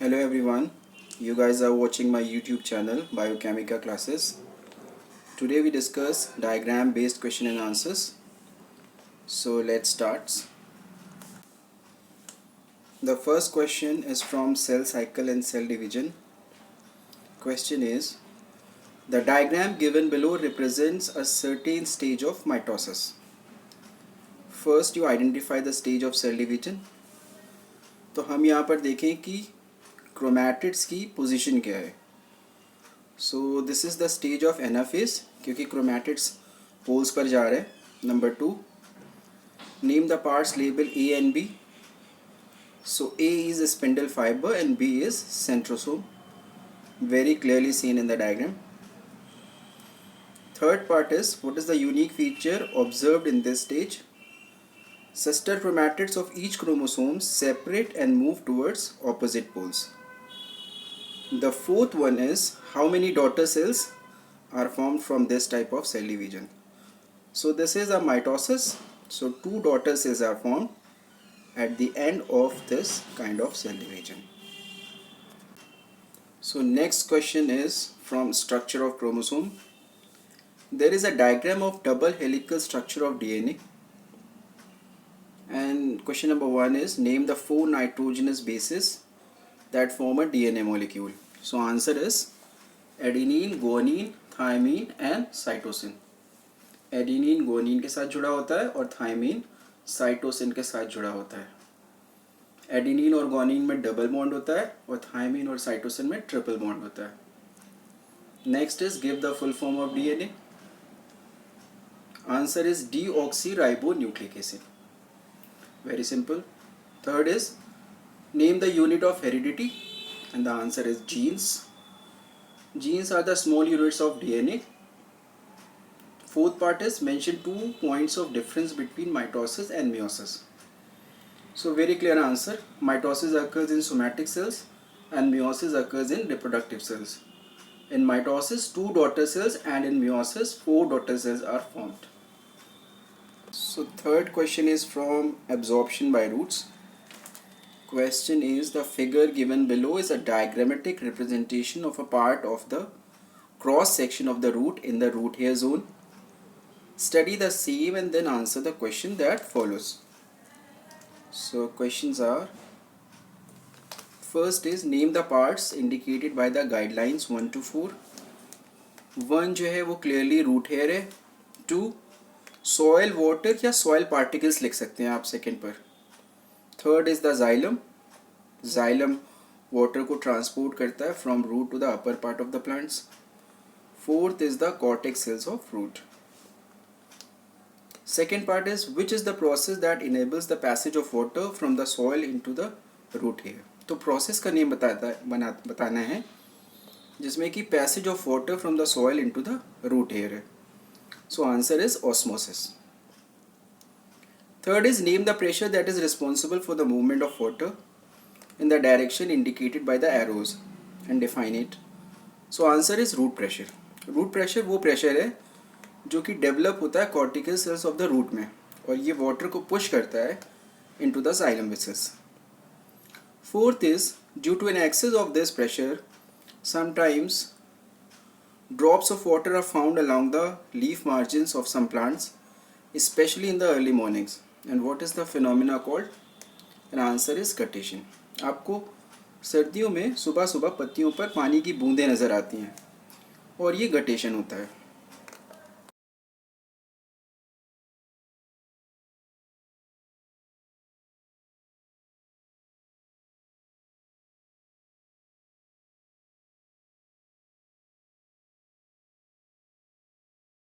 Hello everyone, you guys are watching my YouTube channel Biochemica Classes. Today we discuss diagram based question and answers. So let's start. The first question is from cell cycle and cell division. Question is, the diagram given below represents a certain stage of mitosis. First you identify the stage of cell division. तो हम यहाँ पर देखें कि chromatids की position क्या है. So this is the stage of anaphase क्योंकि chromatids poles पर जा रहे हैं. Number 2, name the parts label A and B. So A is a spindle fiber and B is centrosome, very clearly seen in the diagram. Third part is, what is the unique feature observed in this stage? Sister chromatids of each chromosome separate and move towards opposite poles. The fourth one is, how many daughter cells are formed from this type of cell division? So this is a mitosis. So two daughter cells are formed at the end of this kind of cell division. So next question is from structure of chromosome. There is a diagram of double helical structure of DNA. And question number 1 is, name the 4 nitrogenous bases that form a DNA molecule. So answer is adenine, guanine, thymine and cytosine. Adenine guanine के साथ जुड़ा होता है और thymine cytosine के साथ जुड़ा होता है. एडिनिन और गुआनिन में डबल बॉन्ड होता है और थाइमिन और साइटोसिन में ट्रिपल बॉन्ड होता है. Next is, give the full form of DNA. Answer is deoxyribonucleic acid. Very simple. Third is, name the unit of heredity and the answer is genes. Genes are the small units of DNA. Fourth part is, mention 2 points of difference between mitosis and meiosis. So very clear answer. Mitosis occurs in somatic cells and meiosis occurs in reproductive cells. In mitosis 2 daughter cells and in meiosis 4 daughter cells are formed. So third question is from absorption by roots. Question is, the figure given below is a diagrammatic representation of a part of the cross section of the root in the root hair zone. Study the same and then answer the question that follows. So questions are, first is, name the parts indicated by the guidelines 1 to 4. 1 जो है वो clearly root hair है. 2, soil water या soil particles लिख सकते हैं आप second पर. Third is the xylem. Xylem water को ट्रांसपोर्ट करता है from root to the upper part of the plants. Fourth is the cortex cells of root. Second part is, which is the process that enables the passage of water from the soil into the root hair. तो process का name बताना है जिसमें कि passage of water from the soil into the root hair है. So answer is osmosis. Third is, name the pressure that is responsible for the movement of water in the direction indicated by the arrows and define it. So answer is root pressure. Root pressure वो pressure है जो कि develop होता है cortical cells of the root में और ये water को push करता है into the xylem vessels. Fourth is, due to an excess of this pressure, sometimes drops of water are found along the leaf margins of some plants, especially in the early mornings. And what is the phenomena called? And answer is guttation. आपको सर्दियों में सुबह सुबह पत्तियों पर पानी की बूंदें नज़र आती हैं और ये गटेशन होता है.